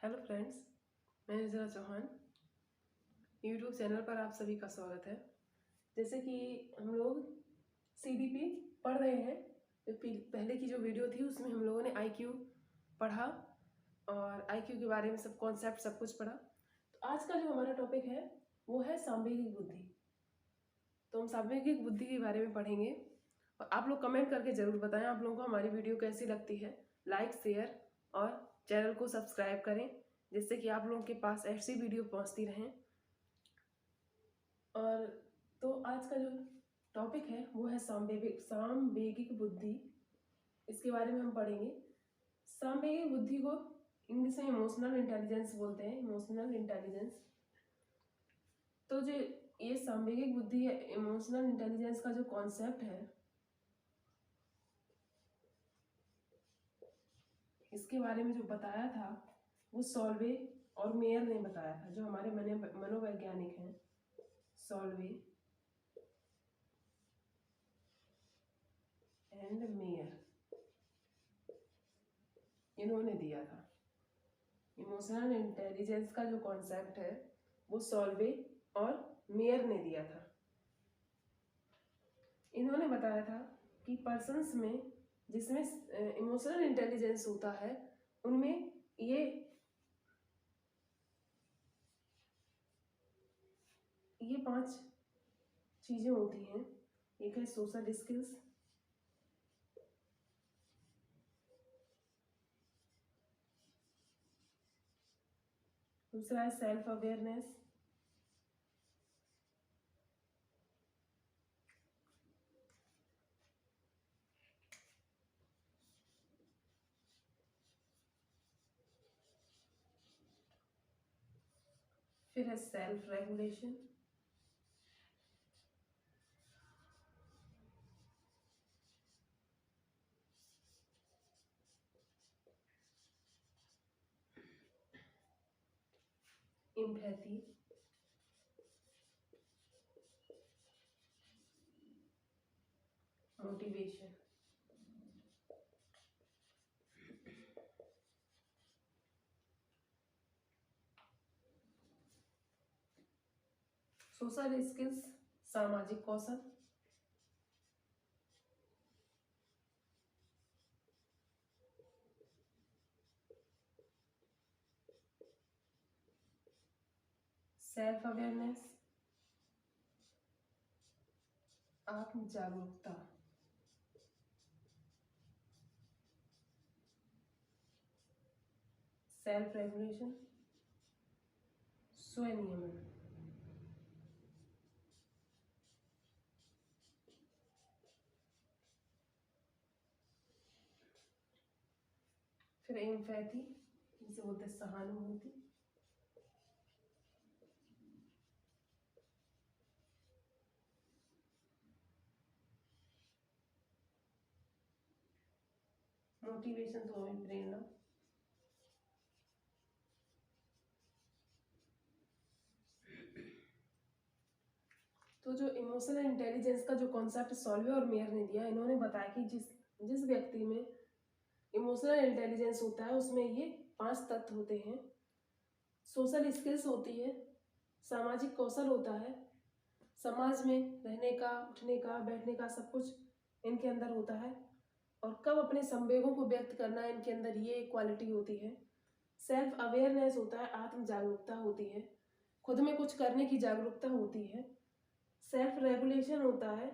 Hello friends, मैं निजरा Chauhan. YouTube channel पर आप सभी का स्वागत है। जैसे कि हम लोग सीडीपी पढ़ रहे हैं, तो पहले की जो वीडियो थी उसमें हम लोगों ने आईक्यू पढ़ा और आईक्यू के बारे में सब कॉन्सेप्ट सब कुछ पढ़ा। तो आज का जो हमारा टॉपिक है वो है सांवेगिक बुद्धि। तो हम सांवेगिक बुद्धि के बारे में पढ़ेंगे और आप लोग कमेंट करके ज़रूर बताएं आप लोगों को हमारी वीडियो कैसी लगती है। लाइक, शेयर और चैनल को सब्सक्राइब करें जिससे कि आप लोगों के पास ऐसी वीडियो पहुंचती रहें। और तो आज का जो टॉपिक है वो है सांवेगिक बुद्धि। इसके बारे में हम पढ़ेंगे। सांवेगिक बुद्धि को इंग्लिश में इमोशनल इंटेलिजेंस बोलते हैं, इमोशनल इंटेलिजेंस। तो जो ये सांवेगिक बुद्धि है, इमोशनल इंटेलिजेंस का जो कॉन्सेप्ट है, इसके बारे में जो बताया था वो सॉल्वे और मेयर ने बताया था, जो हमारे मनोवैज्ञानिक हैं। सॉल्वे एंड मेयर इन्होंने दिया था। इमोशनल इंटेलिजेंस का जो कॉन्सेप्ट है वो सॉल्वे और मेयर ने दिया था। इन्होंने बताया था कि पर्सन्स में जिसमें इमोशनल इंटेलिजेंस होता है उनमें ये 5 चीजें होती हैं। एक है सोशल स्किल्स, दूसरा है सेल्फ अवेयरनेस, फिर है self regulation, empathy, motivation. Social skills सामाजिक कौशल, सेल्फ अवेयरनेस आत्म जागरूकता, सेल्फ रेगुलेशन स्वनियमन, फिर एम्पैथी जिसे बोलते हैं सहानुभूति, मोटिवेशन तो हमें प्रेरणा, तो जो इमोशनल इंटेलिजेंस का जो कॉन्सेप्ट सॉल्वे और मेयर ने दिया, इन्होंने बताया कि जिस जिस व्यक्ति में इमोशनल इंटेलिजेंस होता है उसमें ये 5 तत्व होते हैं। सोशल स्किल्स होती है, सामाजिक कौशल होता है, समाज में रहने का, उठने का, बैठने का सब कुछ इनके अंदर होता है, और कब अपने संवेगों को व्यक्त करना है इनके अंदर ये क्वालिटी होती है। सेल्फ अवेयरनेस होता है, आत्म जागरूकता होती है, खुद में कुछ करने की जागरूकता होती है। सेल्फ रेगुलेशन होता है,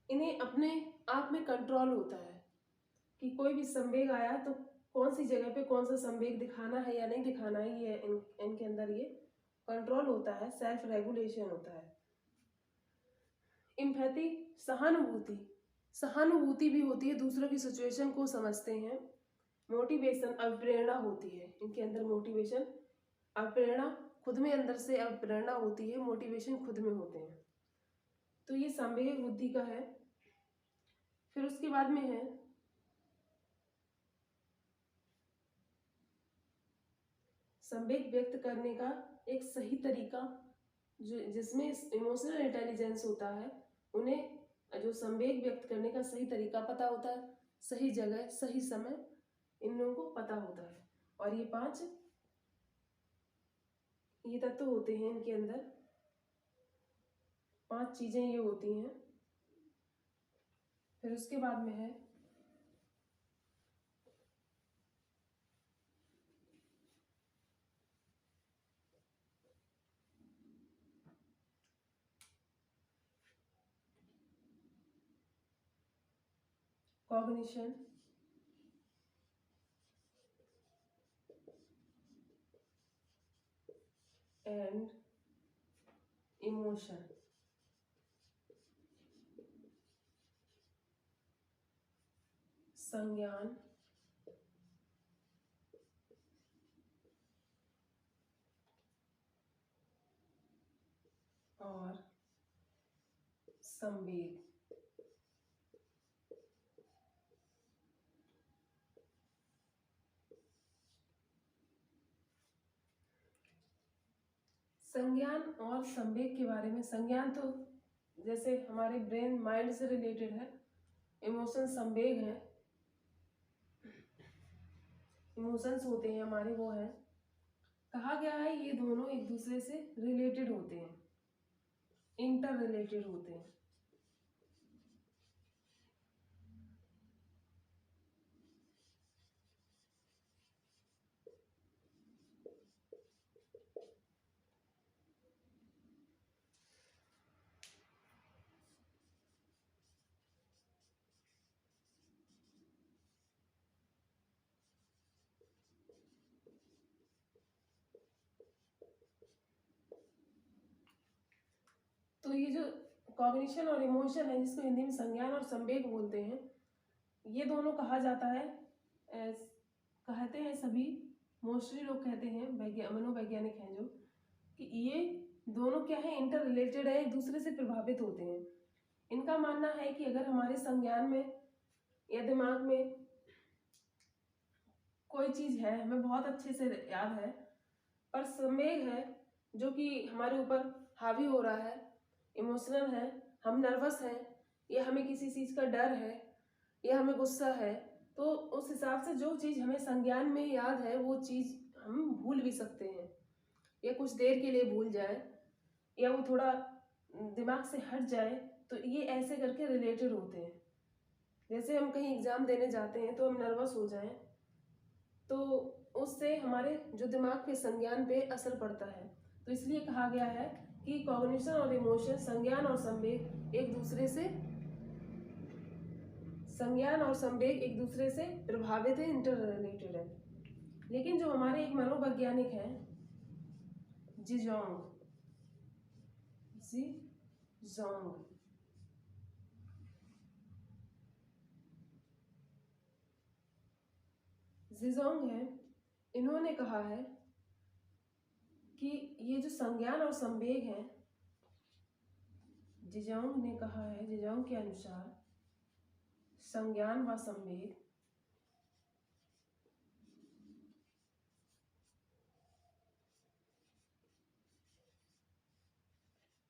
इन्हें अपने आप में कंट्रोल होता है कि कोई भी संवेग आया तो कौन सी जगह पे कौन सा संवेग दिखाना है या नहीं दिखाना है, ये इनके अंदर ये कंट्रोल होता है, सेल्फ रेगुलेशन होता है। एम्पैथी सहानुभूति, सहानुभूति भी होती है, दूसरों की सिचुएशन को समझते हैं। मोटिवेशन अप्रेरणा होती है, इनके अंदर मोटिवेशन अप्रेरणा, खुद में अंदर से अप्रेरणा होती है, मोटिवेशन खुद में होते हैं। तो ये सांवेगिक बुद्धि का है। फिर उसके बाद में है संवेग व्यक्त करने का एक सही तरीका, जो जिसमें इमोशनल इंटेलिजेंस होता है उन्हें जो संवेग व्यक्त करने का सही तरीका पता होता है, सही जगह सही समय इन लोगों को पता होता है। और ये 5 ये तत्व होते हैं इनके अंदर, 5 चीजें ये होती हैं। फिर उसके बाद में है कॉग्निशन, एंड इमोशन। संज्ञान और संवेग। संज्ञान और संवेग के बारे में, संज्ञान तो जैसे हमारे ब्रेन माइंड से रिलेटेड है, इमोशन संवेग है, इमोशंस होते हैं हमारे, वो है। कहा गया है ये दोनों एक दूसरे से रिलेटेड होते हैं, इंटर रिलेटेड होते हैं। तो ये जो कॉग्निशन और इमोशन है, जिसको हिंदी में संज्ञान और संवेग बोलते हैं, ये दोनों कहा जाता है, कहते हैं सभी, मोस्टली लोग कहते हैं, मनोवैज्ञानिक हैं जो, कि ये दोनों क्या है, इंटर रिलेटेड है, एक दूसरे से प्रभावित होते हैं। इनका मानना है कि अगर हमारे संज्ञान में या दिमाग में कोई चीज है, हमें बहुत अच्छे से याद है, पर संवेग है जो कि हमारे ऊपर हावी हो रहा है, इमोशनल है, हम नर्वस हैं, या हमें किसी चीज का डर है, या हमें गुस्सा है, तो उस हिसाब से जो चीज हमें संज्ञान में याद है वो चीज हम भूल भी सकते हैं, या कुछ देर के लिए भूल जाए, या वो थोड़ा दिमाग से हट जाए। तो ये ऐसे करके रिलेटेड होते हैं। जैसे हम कहीं एग्जाम देने जाते हैं तो हम नर्वस हो जाएं, तो उससे हमारे जो दिमाग पे संज्ञान पे असर पड़ता है। तो इसलिए कहा गया है कि कॉग्निशन और इमोशन, संज्ञान और संवेग एक दूसरे से, संज्ञान और संवेग एक दूसरे से प्रभावित है, इंटर रिलेटेड है। लेकिन जो हमारे एक मनोवैज्ञानिक हैं, जिजोंग, जिजोंग, जिजोंग है, इन्होंने कहा है कि ये जो संज्ञान और संवेग है, जिजोंग ने कहा है, जिजोंग के अनुसार संज्ञान व संवेग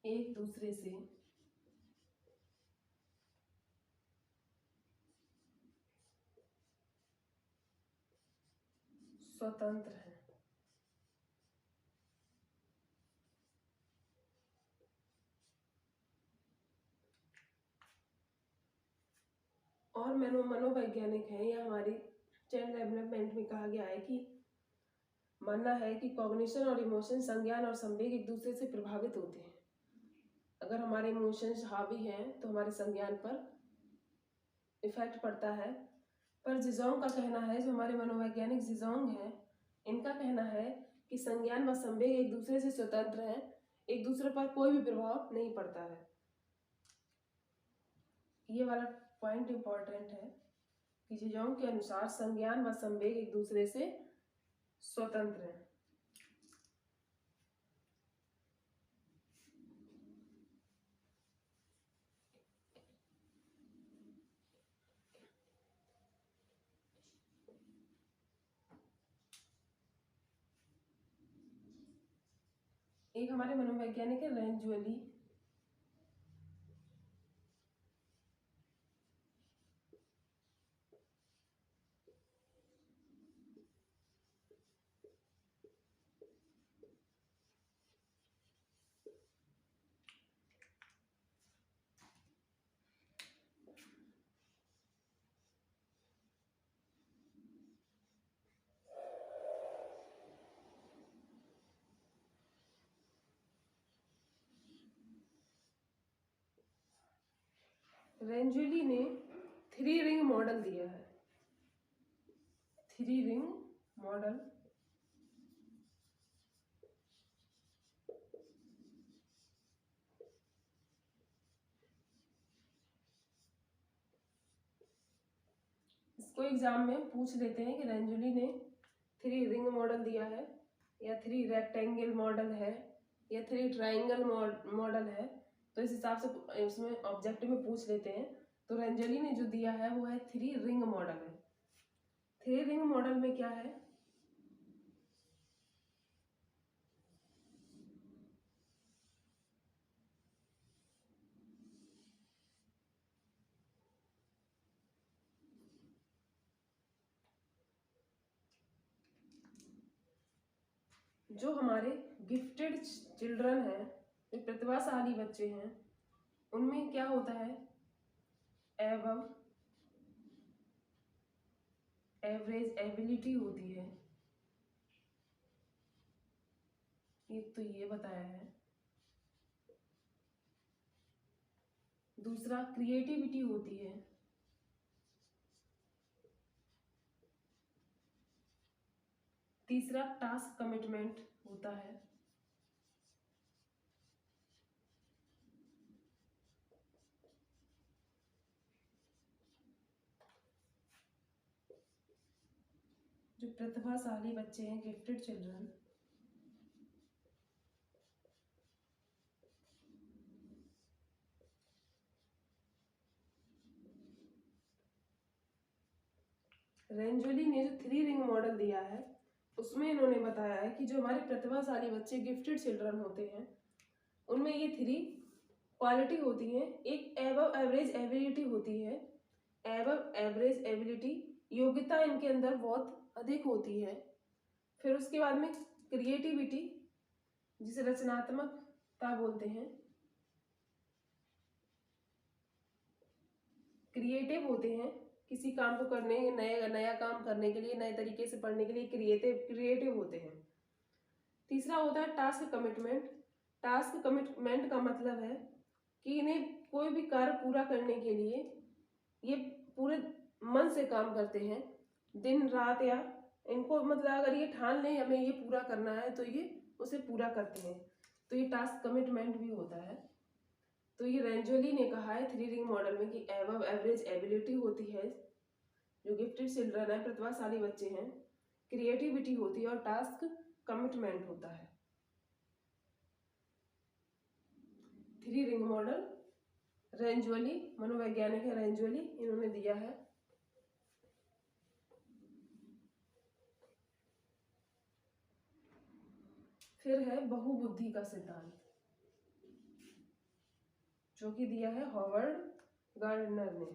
एक दूसरे से स्वतंत्र है। और मनोवैज्ञानिक हैं, या हमारी चाइल्ड डेवलपमेंट में कहा गया है कि मानना है कि कॉग्निशन और इमोशन, संज्ञान और संवेग एक दूसरे से प्रभावित होते हैं। अगर हमारे इमोशंस हावी हैं तो हमारे संज्ञान पर इफेक्ट पड़ता है। पर जिजोंग का कहना है, जो हमारे मनोवैज्ञानिक जिजोंग हैं, इनका कहना है कि संज्ञान व संवेग एक दूसरे से स्वतंत्र हैं, एक दूसरे पर कोई भी प्रभाव नहीं पड़ता है। ये वाला पॉइंट इंपॉर्टेंट है कि जिजोंग के अनुसार संज्ञान व संवेग एक दूसरे से स्वतंत्र है। एक हमारे मनोवैज्ञानिक है रेन ज्वेली, रेंजुली ने 3 रिंग मॉडल दिया है। 3 रिंग मॉडल इसको एग्जाम में पूछ लेते हैं कि रेंजुली ने 3 रिंग मॉडल दिया है, या 3 रेक्टेंगल मॉडल है, या 3 ट्राइंगल मॉडल है। तो इस हिसाब से उसमें ऑब्जेक्टिव में पूछ लेते हैं। तो रेंजुली ने जो दिया है वो है 3 रिंग मॉडल है। 3 रिंग मॉडल में क्या है, जो हमारे गिफ्टेड चिल्ड्रन हैं, जो प्रतिभाशाली बच्चे हैं, उनमें क्या होता है, एवं एवरेज एबिलिटी होती है। एक तो ये बताया है। दूसरा क्रिएटिविटी होती है। तीसरा टास्क कमिटमेंट होता है। जो प्रतिभाशाली बच्चे हैं, गिफ्टेड चिल्ड्रन, रेंजुली ने जो 3 रिंग मॉडल दिया है उसमें इन्होंने बताया है कि जो हमारे प्रतिभाशाली बच्चे गिफ्टेड चिल्ड्रन होते हैं उनमें ये 3 क्वालिटी होती है। एक एबव एवरेज एबिलिटी होती है। एबव एवरेज एबिलिटी, योग्यता इनके अंदर बहुत अधिक होती है। फिर उसके बाद में क्रिएटिविटी, जिसे रचनात्मकता बोलते हैं, क्रिएटिव होते हैं, किसी काम को करने, नया काम करने के लिए, नए तरीके से पढ़ने के लिए क्रिएटिव होते हैं। तीसरा होता है टास्क कमिटमेंट। टास्क कमिटमेंट का मतलब है कि इन्हें कोई भी कार्य पूरा करने के लिए ये पूरे मन से काम करते हैं, दिन रात, या इनको मतलब अगर ये ठान लें हमें ये पूरा करना है तो ये उसे पूरा करते हैं। तो ये टास्क कमिटमेंट भी होता है। तो ये रेंजुली ने कहा है 3 रिंग मॉडल में कि एबव एवरेज एबिलिटी होती है, जो गिफ्टेड चिल्ड्रन है, प्रतिभाशाली बच्चे हैं, क्रिएटिविटी होती है और टास्क कमिटमेंट होता है। 3 रिंग मॉडल रेंजुली, मनोवैज्ञानिक है रेंजुली, इन्होंने दिया है। फिर है बहुबुद्धि का सिद्धांत, जो कि दिया है हॉवर्ड गार्डनर ने।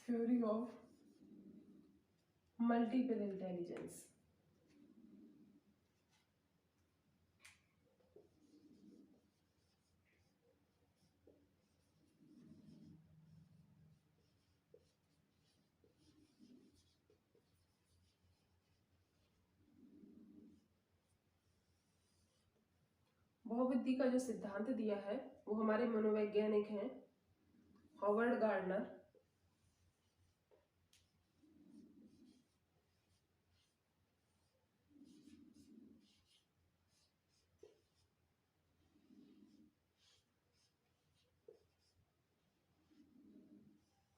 Theory of multiple intelligence. बहुबुद्धि का जो सिद्धांत दिया है वो हमारे मनोवैज्ञानिक हैं हॉवर्ड गार्डनर।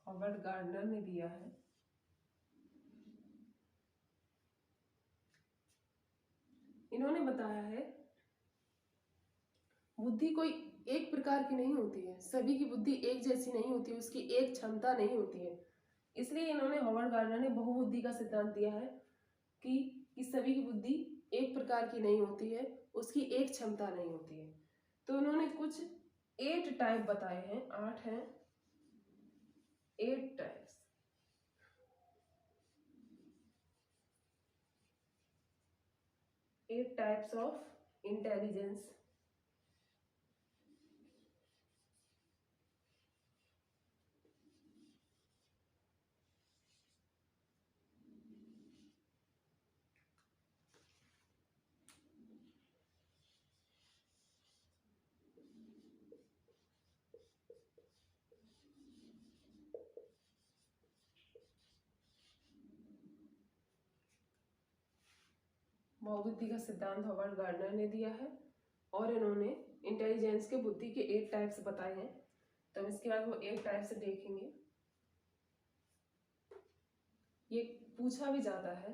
हॉवर्ड गार्डनर ने दिया है। इन्होंने बताया है बुद्धि कोई एक प्रकार की नहीं होती है, सभी की बुद्धि एक जैसी नहीं होती है, उसकी एक क्षमता नहीं होती है। इसलिए इन्होंने हॉवर्ड गार्डनर ने बहुबुद्धि का सिद्धांत दिया है कि सभी की बुद्धि एक प्रकार की नहीं होती है, उसकी एक क्षमता नहीं होती है। तो उन्होंने कुछ 8 टाइप बताए हैं, 8 हैं, 8 टाइप्स। 8 types of intelligence. बहुबुद्धि का सिद्धांत हॉवर्ड गार्डनर ने दिया है और इन्होंने इंटेलिजेंस के बुद्धि के 8 टाइप्स बताए हैं। तो हम इसके बाद वो 8 टाइप्स देखेंगे। ये पूछा भी जाता है।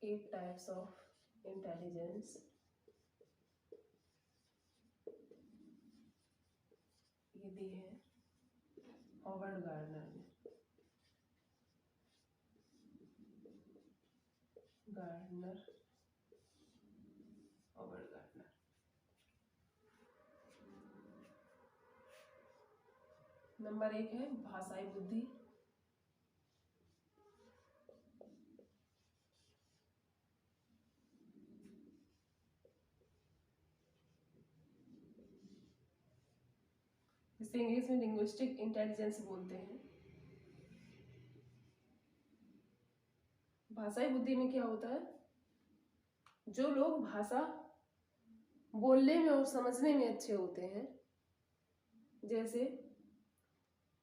एट टाइप्स ऑफ इंटेलिजेंस, ये दी है हॉवर्ड गार्डनर ने। Howard Gardner. नंबर 1 है भाषाई बुद्धि। जिसे इंग्लिश में लिंग्विस्टिक इंटेलिजेंस बोलते हैं। भाषाई बुद्धि में क्या होता है, जो लोग भाषा बोलने में और समझने में अच्छे होते हैं, जैसे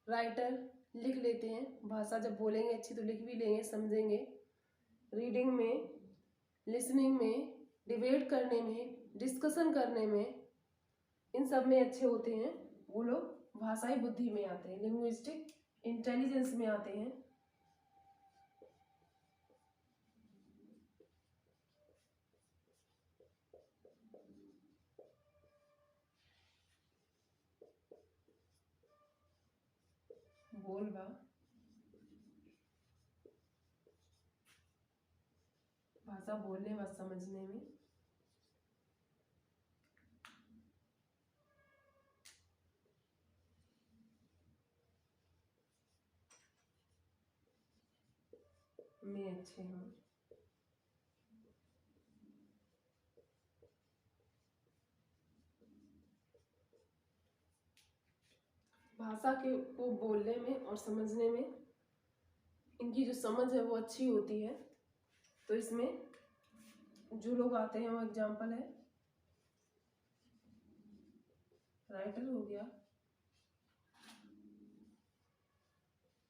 राइटर लिख लेते हैं, भाषा जब बोलेंगे अच्छी तो लिख भी लेंगे, समझेंगे। रीडिंग में, लिसनिंग में, डिबेट करने में, डिस्कशन करने में, इन सब में अच्छे होते हैं, वो लोग भाषाई बुद्धि में आते हैं, लिंग्विस्टिक इंटेलिजेंस में आते हैं। बोलबा, भाषा बोलने व समझने में, अच्छे हैं। भाषा के को बोलने में और समझने में इनकी जो समझ है वो अच्छी होती है। तो इसमें जो लोग आते हैं वो एग्जाम्पल है, राइटर हो गया,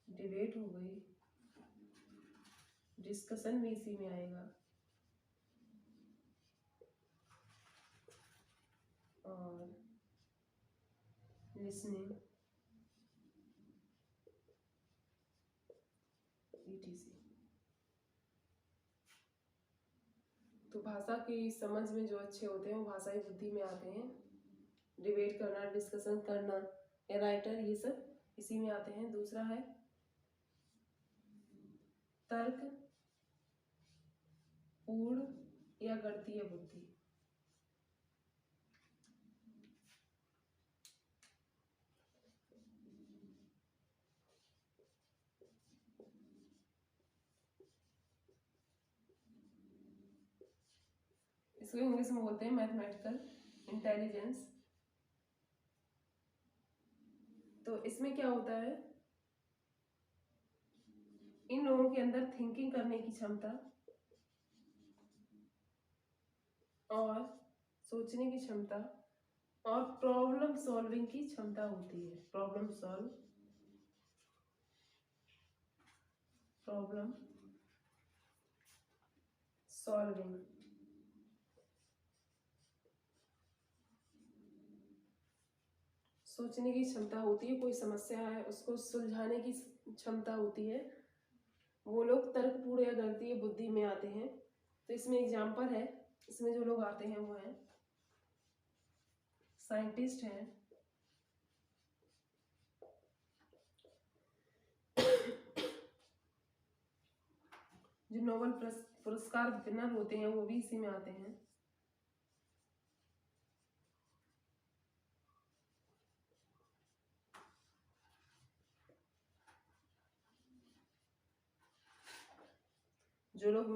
डिबेट हो गई, डिस्कशन भी इसी में आएगा, और लिसनिंग, etc। तो भाषा की समझ में जो अच्छे होते हैं वो भाषाई बुद्धि में आते हैं। डिबेट करना, डिस्कशन करना, या राइटर, ये सब इसी में आते हैं। दूसरा है तर्क पूर्ण या गणितीय बुद्धि। इसको इंग्लिश में बोलते हैं मैथमेटिकल इंटेलिजेंस। तो इसमें क्या होता है, इन लोगों के अंदर थिंकिंग करने की क्षमता और सोचने की क्षमता और प्रॉब्लम सॉल्विंग की क्षमता होती है। प्रॉब्लम सॉल्विंग, सोचने की क्षमता होती है, कोई समस्या है उसको सुलझाने की क्षमता होती है, वो लोग तर्कपूर्ण या गणितीय बुद्धि में आते हैं। तो इसमें एग्जाम्पल है, इसमें जो लोग आते हैं वो हैं साइंटिस्ट हैं, जो नोबेल पुरस्कार विनर होते हैं वो भी इसी में आते हैं। जो लोग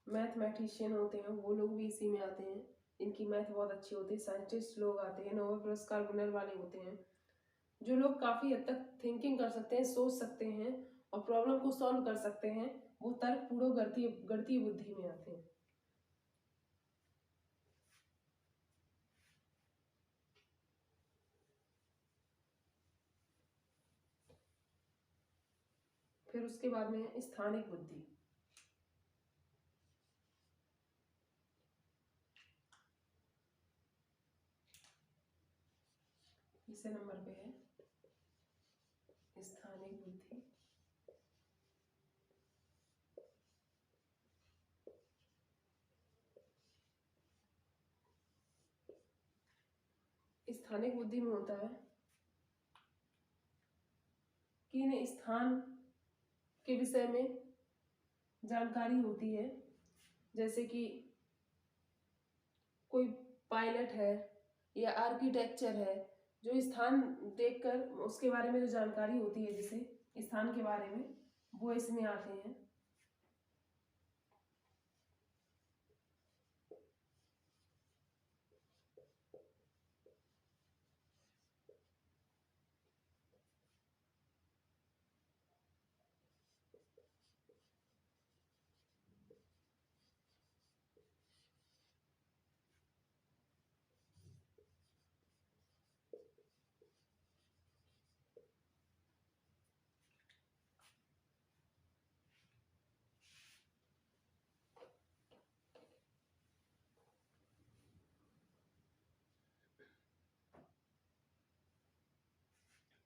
मैथमेटिशियन होते हैं वो लोग भी इसी में आते हैं, इनकी मैथ बहुत अच्छी होती है। साइंटिस्ट लोग आते हैं, नोबेल पुरस्कार विनर वाले होते हैं, जो लोग काफ़ी हद तक थिंकिंग कर सकते हैं, सोच सकते हैं और प्रॉब्लम को सॉल्व कर सकते हैं, वो तर्कपूर्ण गणितीय बुद्धि में आते हैं। फिर उसके बाद में है स्थानिक बुद्धि। तीसरे नंबर पे है स्थानिक बुद्धि। स्थानिक बुद्धि में होता है कि इन्हें स्थान के विषय में जानकारी होती है, जैसे कि कोई पायलट है या आर्किटेक्चर है, जो स्थान देखकर उसके बारे में जो जानकारी होती है, जिसे स्थान के बारे में, वो इसमें आते हैं।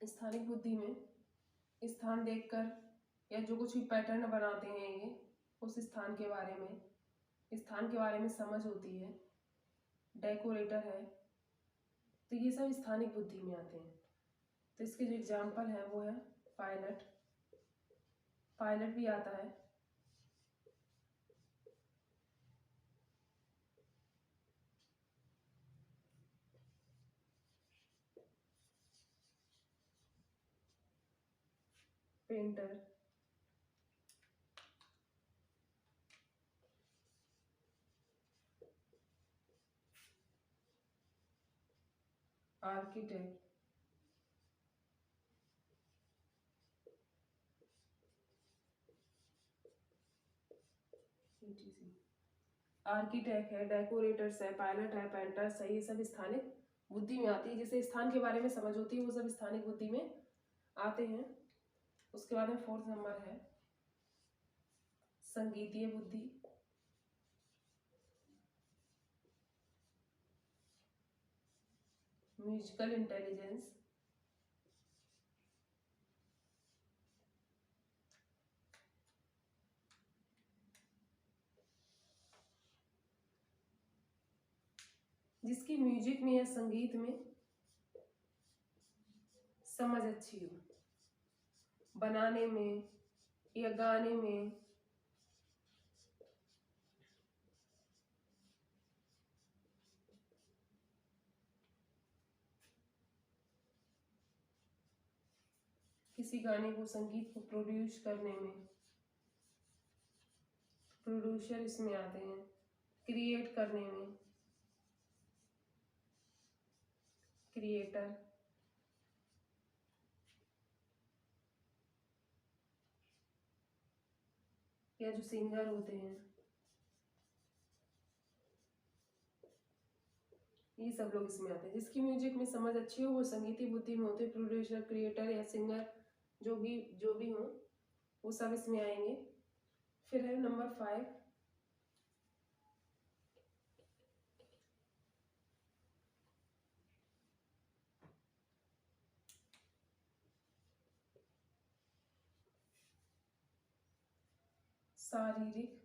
स्थानिक बुद्धि में स्थान देखकर या जो कुछ भी पैटर्न बनाते हैं ये, उस स्थान के बारे में समझ होती है, डेकोरेटर है, तो ये सब स्थानिक बुद्धि में आते हैं। तो इसके जो एग्जाम्पल है वो है पायलट, पायलट भी आता है। पेंटर, आर्किटेक्ट, आर्किटेक्ट है, डेकोरेटर्स है, पायलट है, पेंटर्स है, ये सब स्थानिक बुद्धि में आती है। जिसे स्थान के बारे में समझ होती है वो सब स्थानिक बुद्धि में आते हैं। उसके बाद में फोर्थ नंबर है संगीतीय बुद्धि। म्यूजिकल इंटेलिजेंस, जिसकी म्यूजिक में या संगीत में समझ अच्छी हो, बनाने में या गाने में, किसी गाने को, संगीत को प्रोड्यूस करने में, प्रोड्यूसर इसमें आते हैं। क्रिएट करने में क्रिएटर, या जो सिंगर होते हैं, ये सब लोग इसमें आते हैं। जिसकी म्यूजिक में समझ अच्छी हो वो संगीतीय बुद्धि में होते हैं। प्रोड्यूसर, क्रिएटर या सिंगर जो भी हो वो सब इसमें आएंगे। फिर है नंबर 5 शारीरिक,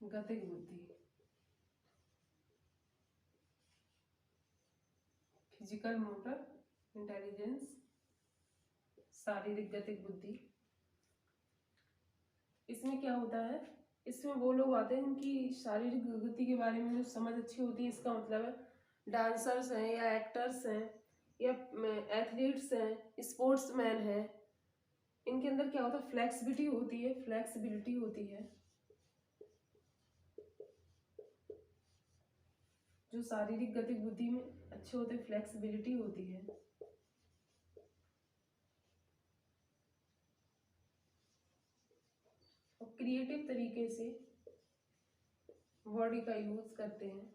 गतिक बुद्धि, फिजिकल मोटर इंटेलिजेंस, शारीरिक गतिक बुद्धि। इसमें क्या होता है, इसमें वो लोग आते हैं उनकी शारीरिक गति के बारे में जो समझ अच्छी होती है। इसका मतलब है डांसर्स हैं या एक्टर्स हैं या एथलीट्स हैं, स्पोर्ट्समैन हैं, इनके अंदर क्या होता है, फ्लेक्सिबिलिटी होती है, फ्लेक्सिबिलिटी होती है। जो शारीरिक गतिक बुद्धि में अच्छे होते हैं, फ्लेक्सिबिलिटी होती है। और क्रिएटिव तरीके से बॉडी का यूज करते हैं।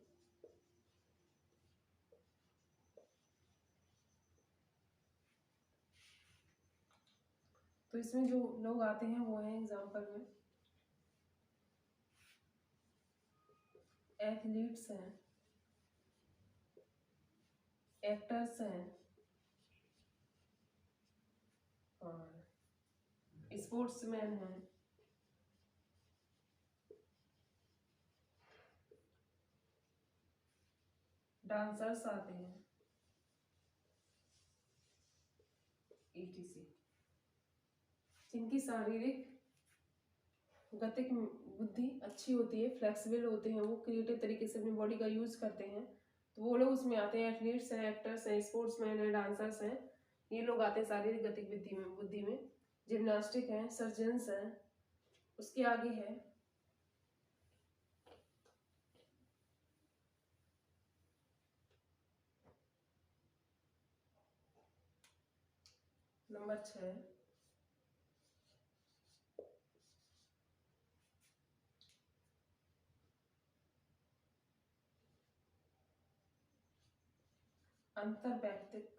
तो इसमें जो लोग आते हैं वो हैं एग्जाम्पल में एथलीट्स हैं, एक्टर्स हैं और स्पोर्ट्समैन हैं। डांसर्स आते हैं etc, जिनकी शारीरिक गतिक बुद्धि अच्छी होती है, फ्लेक्सिबल होते हैं, वो क्रिएटिव तरीके से अपनी बॉडी का यूज करते हैं, तो वो लोग उसमें आते हैं। एथलीट्स हैं, एक्टर्स हैं, स्पोर्ट्समैन हैं, डांसर्स हैं, ये लोग आते हैं शारीरिक गतिक बुद्धि में। जिम्नास्टिक हैं, सर्जन्स हैं, उसके आगे है नंबर 6 अंतर्वैयक्तिक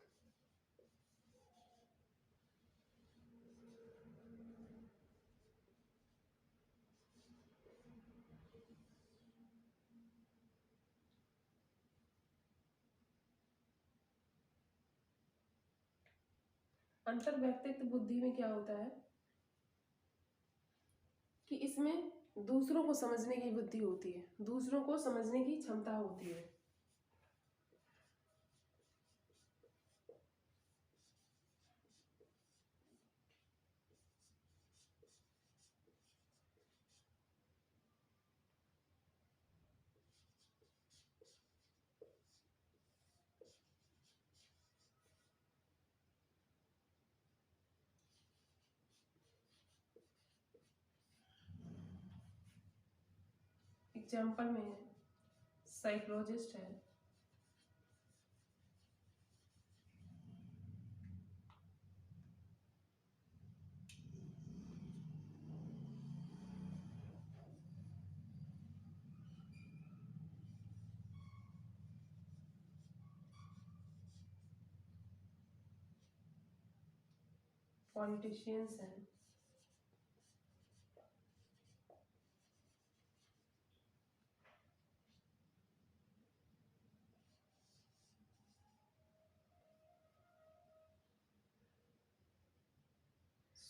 अंतर्वैयक्तिक बुद्धि में क्या होता है कि इसमें दूसरों को समझने की बुद्धि होती है, दूसरों को समझने की क्षमता होती है। एग्जाम्पल में है साइकोलॉजिस्ट है, पॉलिटिशियंस हैं,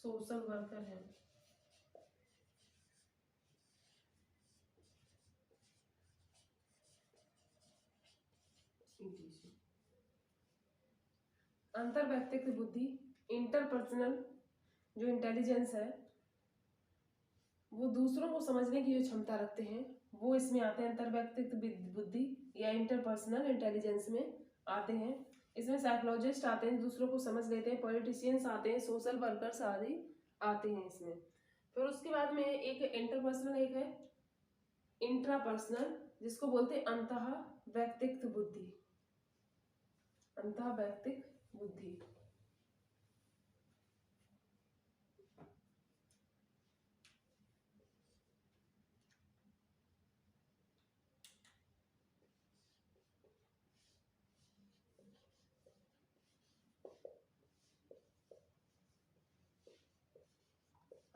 सोशल वर्कर हैं, अंतर्वैयक्तिक बुद्धि इंटरपर्सनल जो इंटेलिजेंस है, वो दूसरों को समझने की जो क्षमता रखते हैं, वो इसमें आते हैं अंतर्वैयक्तिक बुद्धि या इंटरपर्सनल इंटेलिजेंस में आते हैं। इसमें साइकोलॉजिस्ट आते हैं, दूसरों को समझ लेते हैं, पॉलिटिशियंस आते हैं, सोशल वर्कर्स आदि आते हैं इसमें। फिर उसके बाद में एक इंटरपर्सनल, एक है इंट्रापर्सनल, जिसको बोलते हैं अंतः वैयक्तिक बुद्धि, अंतः वैयक्तिक बुद्धि।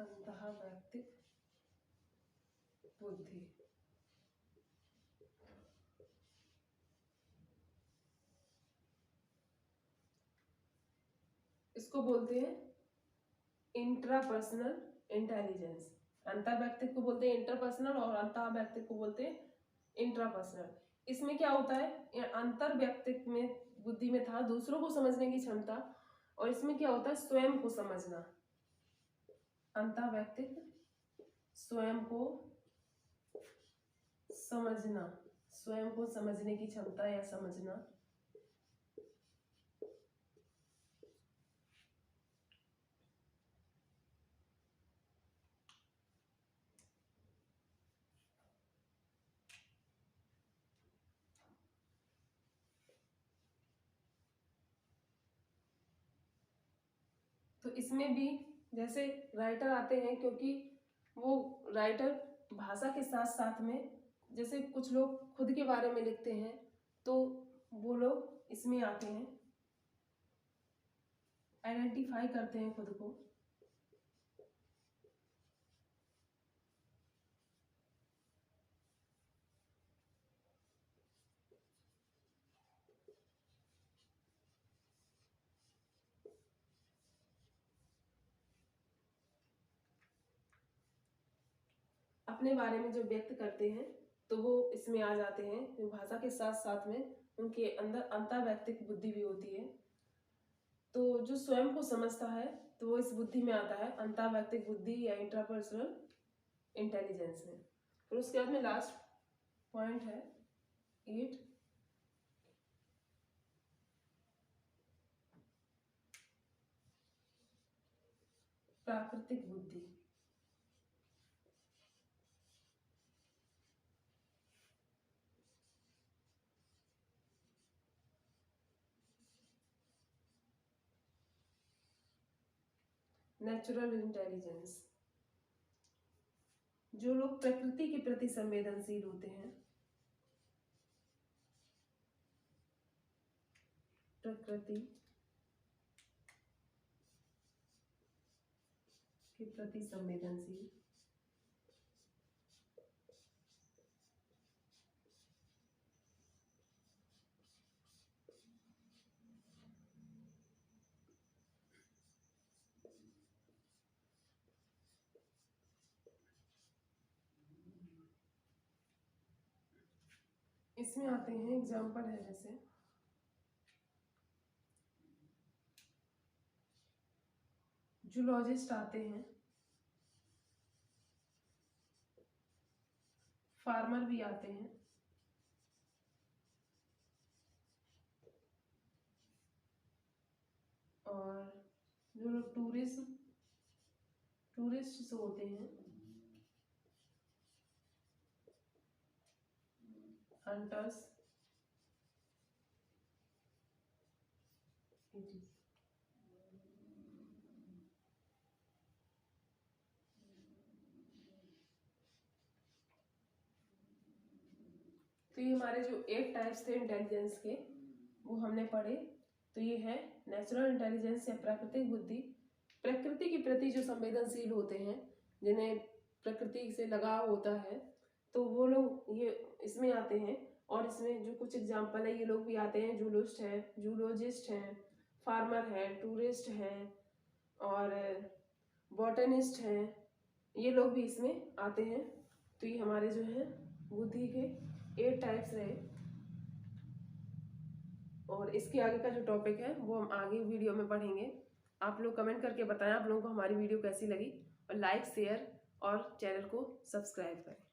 अंतः वैयक्तिक बुद्धि इसको बोलते हैं इंट्रापर्सनल इंटेलिजेंस। अंतर्वैयक्तिक को बोलते हैं इंटरपर्सनल और अंतःवैयक्तिक को बोलते हैं इंट्रापर्सनल। इसमें क्या होता है, अंतर्वैयक्तिक में बुद्धि में था दूसरों को समझने की क्षमता, और इसमें क्या होता है, स्वयं को समझना, अंतःवैयक्तिक स्वयं को समझना, स्वयं को समझने की क्षमता या समझना। तो इसमें भी जैसे राइटर आते हैं, क्योंकि वो राइटर भाषा के साथ साथ में, जैसे कुछ लोग खुद के बारे में लिखते हैं तो वो लोग इसमें आते हैं, आइडेंटिफाई करते हैं खुद को। अपने बारे में जो व्यक्त करते हैं तो वो इसमें आ जाते हैं। भाषा के साथ साथ में उनके अंदर अंतःवैयक्तिक बुद्धि भी होती है। तो जो स्वयं को समझता है तो वो इस बुद्धि में आता है, अंतःवैयक्तिक बुद्धि या इंट्रापर्सनल इंटेलिजेंस में। फिर उसके बाद में लास्ट पॉइंट है 8, प्राकृतिक बुद्धि। नेचुरल इंटेलिजेंस, जो लोग प्रकृति के प्रति संवेदनशील होते हैं, प्रकृति के प्रति संवेदनशील, इसमें आते हैं, एग्जाम्पल है जैसे जूलॉजिस्ट आते हैं, फार्मर भी आते हैं, और जो लोग टूरिस्ट होते हैं, हंटर्स, तो ये हमारे जो 8 टाइप्स थे इंटेलिजेंस के वो हमने पढ़े। तो ये है नेचुरल इंटेलिजेंस या प्राकृतिक बुद्धि, प्रकृति के प्रति जो संवेदनशील होते हैं, जिन्हें प्रकृति से लगाव होता है, तो वो लोग ये इसमें आते हैं। और इसमें जो कुछ एग्जाम्पल है, ये लोग भी आते हैं, जूलॉजिस्ट हैं, फार्मर हैं, टूरिस्ट हैं और बॉटनिस्ट हैं, ये लोग भी इसमें आते हैं। तो ये हमारे जो है बुद्धि के 8 टाइप्स रहे। और इसके आगे का जो टॉपिक है वो हम आगे वीडियो में पढ़ेंगे। आप लोग कमेंट करके बताएं आप लोगों को हमारी वीडियो कैसी लगी, और लाइक, शेयर और चैनल को सब्सक्राइब करें।